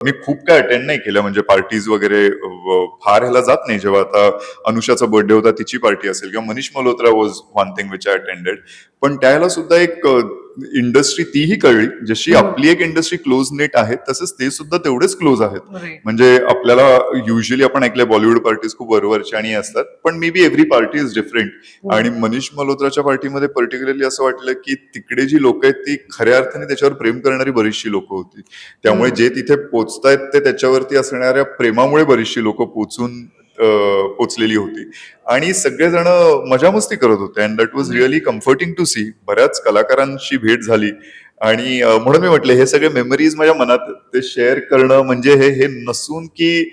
मी खूप काय अटेंड नाही केलं म्हणजे पार्टीज वगैरे फार ह्याला जात नाही. जेव्हा आता अनुषाचा बर्थडे होता तिची पार्टी असेल किंवा Manish Malhotra was one thing which I attended. पण त्याला सुद्धा एक इंडस्ट्री तीही कळली. जशी आपली एक इंडस्ट्री क्लोज नेट आहे तसंच ते सुद्धा तेवढेच क्लोज आहेत. म्हणजे आपल्याला युजली आपण ऐकलंय बॉलिवूड पार्टीज खूप वरवरच्या आणि असतात, पण may be every party is different. आणि मनीष मल्होत्राच्या पार्टीमध्ये पर्टिक्युलरली असं वाटलं की तिकडे जी लोक आहेत ती खऱ्या अर्थाने त्याच्यावर प्रेम करणारी बरीचशी लोक होती. त्यामुळे जे तिथे पोचतायत ते त्याच्यावरती असणाऱ्या प्रेमामुळे बरीचशी लोक पोचलेली होती आणि सगळेजण मजामस्ती करत होते. And that was really comforting to see. बऱ्याच कलाकारांशी भेट झाली आणि म्हणून मी म्हटलं हे सगळे मेमरीज माझ्या मनात ते शेअर करणं म्हणजे हे नसून की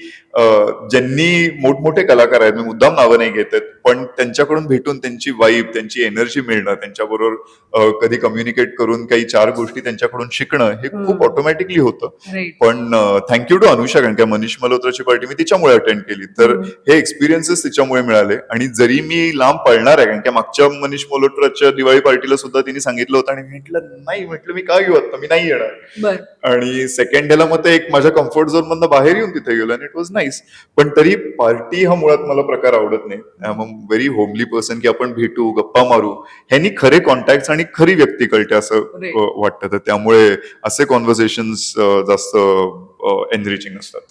ज्यांनी मोठमोठे कलाकार आहेत, मी मुद्दाम नावं नाही घेत आहेत, पण त्यांच्याकडून भेटून त्यांची वाईब, त्यांची एनर्जी मिळणं, त्यांच्याबरोबर कधी कम्युनिकेट करून काही 4 गोष्टी त्यांच्याकडून शिकणं हे खूप ऑटोमॅटिकली होतं. पण थँक्यू टू अनुषा, कारण की मनीष मल्होत्राची पार्टी मी तिच्यामुळे अटेंड केली, तर हे एक्सपिरियन्सेस तिच्यामुळे मिळाले. आणि जरी मी लांब पळणार आहे, कारण की मागच्या मनीष मल्होत्राच्या दिवाळी पार्टीला सुद्धा तिने सांगितलं होतं आणि मी म्हटलं मी का घेऊ आता, मी नाही येणार. आणि सेकंड डेला मग ते एक माझ्या कम्फर्ट झोन मधनं बाहेर येऊन तिथे गेलो आणि इट वॉज नाईस. पण तरी पार्टी हा मुळात मला प्रकार आवडत नाही. I am a very homely person, की आपण भेटू, गप्पा मारू, ह्यांनी खरे कॉन्टॅक्ट आणि खरी व्यक्ती कळते असं वाटतं. तर त्यामुळे असे कॉन्व्हर्सेशन्स जास्त एनरिचिंग असतात.